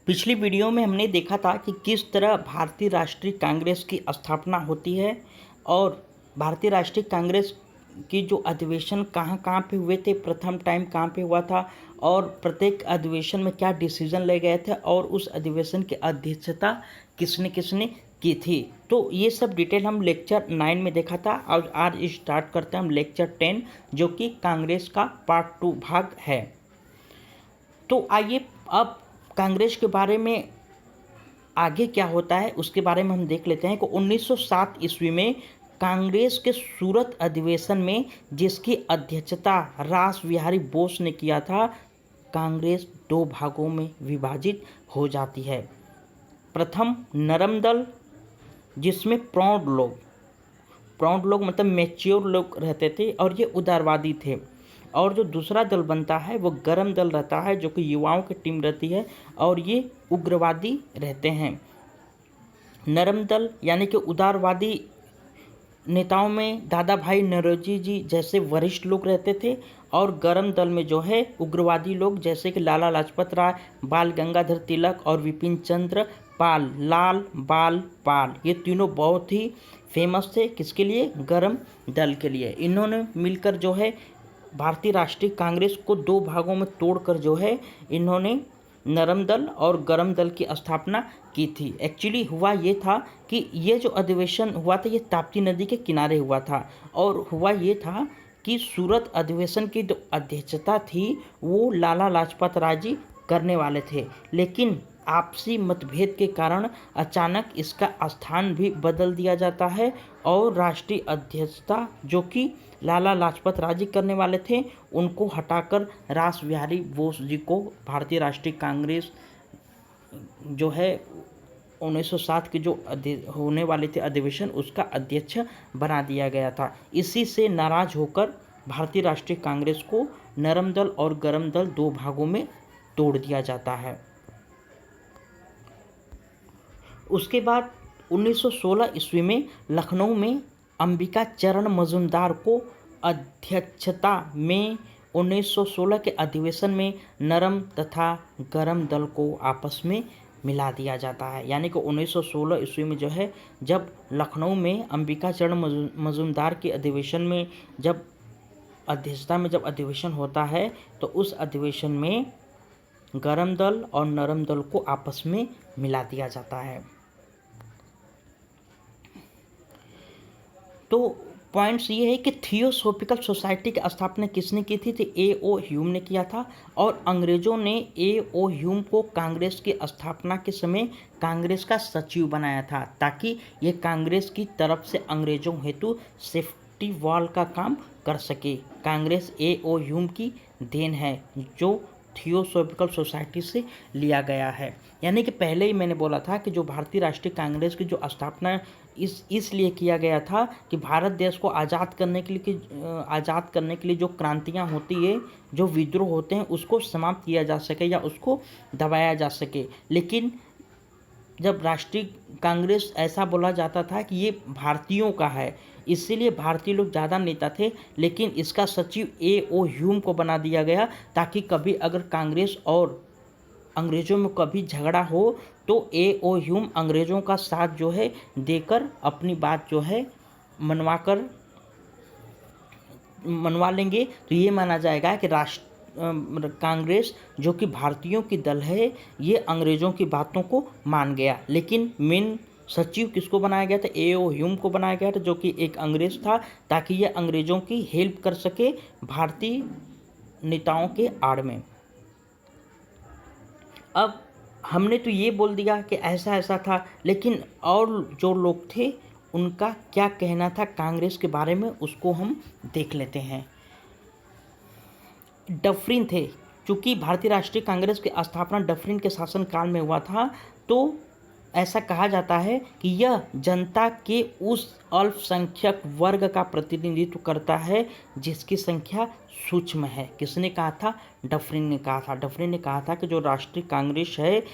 पिछली वीडियो में हमने देखा था कि किस तरह भारतीय राष्ट्रीय कांग्रेस की स्थापना होती है और भारतीय राष्ट्रीय कांग्रेस की जो अधिवेशन कहाँ कहाँ पे हुए थे, प्रथम टाइम कहाँ पे हुआ था और प्रत्येक अधिवेशन में क्या डिसीजन ले गए थे और उस अधिवेशन की अध्यक्षता किसने किसने की थी। तो ये सब डिटेल हम लेक्चर 9 में देखा था और आज स्टार्ट करते हैं हम लेक्चर 10 जो कि कांग्रेस का पार्ट 2 भाग है। तो आइए अब कांग्रेस के बारे में आगे क्या होता है उसके बारे में हम देख लेते हैं कि 1907 ईस्वी में कांग्रेस के सूरत अधिवेशन में जिसकी अध्यक्षता रास बिहारी बोस ने किया था, कांग्रेस दो भागों में विभाजित हो जाती है। प्रथम नरम दल जिसमें प्रौढ़ लोग मतलब मैच्योर लोग रहते थे और ये उदारवादी थे, और जो दूसरा दल बनता है वो गरम दल रहता है जो कि युवाओं की टीम रहती है और ये उग्रवादी रहते हैं। नरम दल यानी कि उदारवादी नेताओं में दादा भाई नौरोजी जी जैसे वरिष्ठ लोग रहते थे और गरम दल में जो है उग्रवादी लोग जैसे कि लाला लाजपत राय, बाल गंगाधर तिलक और विपिन चंद्र पाल, लाल बाल पाल, ये तीनों बहुत ही फेमस थे। किसके लिए? गरम दल के लिए। इन्होंने मिलकर जो है भारतीय राष्ट्रीय कांग्रेस को दो भागों में तोड़कर जो है इन्होंने नरम दल और गरम दल की स्थापना की थी। एक्चुअली हुआ ये था कि ये जो अधिवेशन हुआ था ये ताप्ती नदी के किनारे हुआ था और हुआ ये था कि सूरत अधिवेशन की जो अध्यक्षता थी वो लाला लाजपत राय जी करने वाले थे, लेकिन आपसी मतभेद के कारण अचानक इसका स्थान भी बदल दिया जाता है और राष्ट्रीय अध्यक्षता जो कि लाला लाजपत राय जी करने वाले थे उनको हटाकर रास बिहारी बोस जी को भारतीय राष्ट्रीय कांग्रेस जो है 1907 की जो होने वाले थे अधिवेशन उसका अध्यक्ष बना दिया गया था। इसी से नाराज होकर भारतीय राष्ट्रीय कांग्रेस को नरम दल और गरम दल दो भागों में तोड़ दिया जाता है। उसके बाद 1916 ईस्वी में लखनऊ में अंबिका चरण मजूमदार को अध्यक्षता में 1916 के अधिवेशन में नरम तथा गरम दल को आपस में मिला दिया जाता है। यानी कि 1916 ईस्वी में जो है जब लखनऊ में अंबिका चरण मजूमदार के अधिवेशन में जब अध्यक्षता में जब अधिवेशन होता है तो उस अधिवेशन में गरम दल और नरम दल को आपस में मिला दिया जाता है। तो पॉइंट्स ये है कि थियोसॉफिकल सोसाइटी की स्थापना किसने की थी? तो ए.ओ. ह्यूम ने किया था और अंग्रेज़ों ने ए.ओ. ह्यूम को कांग्रेस की स्थापना के समय कांग्रेस का सचिव बनाया था ताकि ये कांग्रेस की तरफ से अंग्रेज़ों हेतु सेफ्टी वॉल का काम कर सके। कांग्रेस ए.ओ. ह्यूम की देन है जो थियोसॉफिकल सोसाइटी से लिया गया है। यानी कि पहले ही मैंने बोला था कि जो भारतीय राष्ट्रीय कांग्रेस की जो स्थापना इसलिए किया गया था कि भारत देश को आज़ाद करने के लिए जो क्रांतियाँ होती है, जो विद्रोह होते हैं उसको समाप्त किया जा सके या उसको दबाया जा सके। लेकिन जब राष्ट्रीय कांग्रेस ऐसा बोला जाता था कि ये भारतीयों का है, इसीलिए भारतीय लोग ज़्यादा नेता थे, लेकिन इसका सचिव ए.ओ. ह्यूम को बना दिया गया ताकि कभी अगर कांग्रेस और अंग्रेज़ों में कभी झगड़ा हो तो ए.ओ. ह्यूम अंग्रेज़ों का साथ जो है देकर अपनी बात जो है मनवा लेंगे। तो ये माना जाएगा कि कांग्रेस जो कि भारतीयों की दल है ये अंग्रेज़ों की बातों को मान गया। लेकिन मेन सचिव किसको बनाया गया था? ए.ओ. ह्यूम को बनाया गया था जो कि एक अंग्रेज़ था ताकि ये अंग्रेज़ों की हेल्प कर सके भारतीय नेताओं के आड़ में। अब हमने तो ये बोल दिया कि ऐसा ऐसा था, लेकिन और जो लोग थे उनका क्या कहना था कांग्रेस के बारे में उसको हम देख लेते हैं। डफरिन थे, चूँकि भारतीय राष्ट्रीय कांग्रेस की स्थापना डफरिन के शासनकाल में हुआ था तो ऐसा कहा जाता है कि यह जनता के उस अल्पसंख्यक वर्ग का प्रतिनिधित्व करता है जिसकी संख्या सूक्ष्म है। किसने कहा था? डफरिन ने कहा था। डफरिन ने कहा था कि जो राष्ट्रीय कांग्रेस है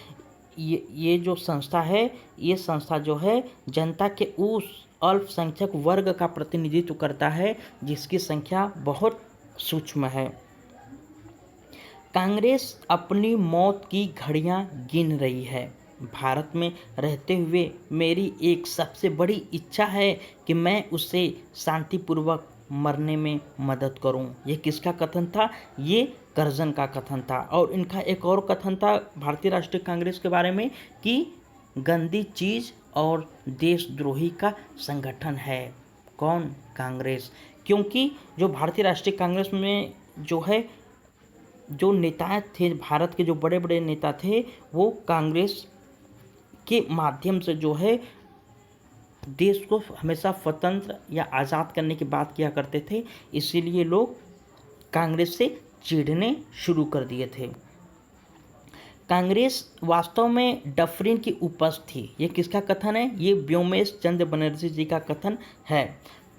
ये जो संस्था है ये संस्था जो है जनता के उस अल्पसंख्यक वर्ग का प्रतिनिधित्व करता है जिसकी संख्या बहुत सूक्ष्म है। कांग्रेस अपनी मौत की घड़ियां गिन रही है। भारत में रहते हुए मेरी एक सबसे बड़ी इच्छा है कि मैं उसे शांतिपूर्वक मरने में मदद करूं। ये किसका कथन था? ये करजन का कथन था। और इनका एक और कथन था भारतीय राष्ट्रीय कांग्रेस के बारे में कि गंदी चीज़ और देशद्रोही का संगठन है। कौन? कांग्रेस। क्योंकि जो भारतीय राष्ट्रीय कांग्रेस में जो है जो नेता थे, भारत के जो बड़े बड़े नेता थे, वो कांग्रेस के माध्यम से जो है देश को हमेशा स्वतंत्र या आज़ाद करने की बात किया करते थे। इसीलिए लोग कांग्रेस से चिढ़ने शुरू कर दिए थे। कांग्रेस वास्तव में डफरिन की उपज थी। ये किसका कथन है? ये व्योमेश चंद्र बनर्जी जी का कथन है।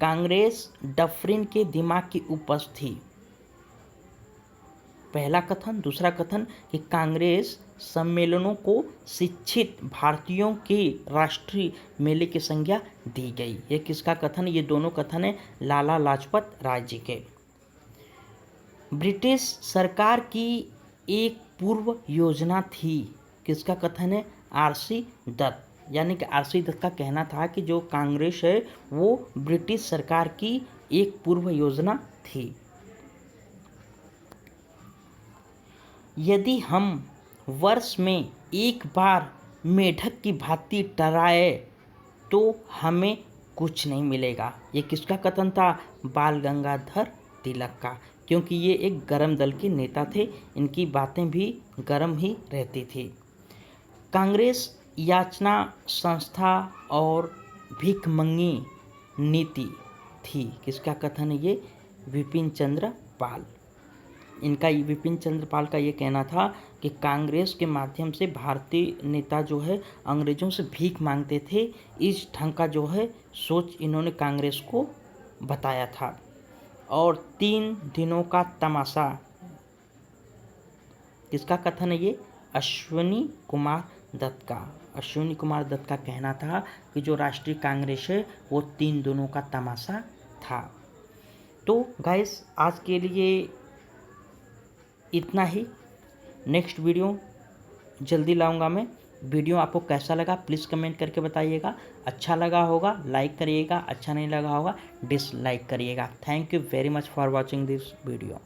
कांग्रेस डफरिन के दिमाग की उपज थी। पहला कथन। दूसरा कथन कि कांग्रेस सम्मेलनों को शिक्षित भारतीयों के राष्ट्रीय मेले की संज्ञा दी गई। ये किसका कथन? ये दोनों कथन है लाला लाजपत राय जी के। ब्रिटिश सरकार की एक पूर्व योजना थी। किसका कथन है? आरसी दत्त। यानी कि आरसी दत्त का कहना था कि जो कांग्रेस है वो ब्रिटिश सरकार की एक पूर्व योजना थी। यदि हम वर्ष में एक बार मेढक की भांति टर्राए तो हमें कुछ नहीं मिलेगा। ये किसका कथन था? बाल गंगाधर तिलक का। क्योंकि ये एक गरम दल के नेता थे, इनकी बातें भी गरम ही रहती थी। कांग्रेस याचना संस्था और भिखमंगी नीति थी। किसका कथन है ये? विपिन चंद्र पाल। इनका विपिन चंद्र पाल का ये कहना था कि कांग्रेस के माध्यम से भारतीय नेता जो है अंग्रेजों से भीख मांगते थे। इस ढंग का जो है सोच इन्होंने कांग्रेस को बताया था। और 3 दिनों का तमाशा। किसका कथन है ये? अश्विनी कुमार दत्त का। अश्विनी कुमार दत्त का कहना था कि जो राष्ट्रीय कांग्रेस है वो 3 दिनों का तमाशा था। तो गाइस आज के लिए इतना ही। नेक्स्ट वीडियो जल्दी लाऊंगा मैं। वीडियो आपको कैसा लगा प्लीज़ कमेंट करके बताइएगा। अच्छा लगा होगा लाइक करिएगा, अच्छा नहीं लगा होगा डिसलाइक करिएगा। Thank you very much for watching this video.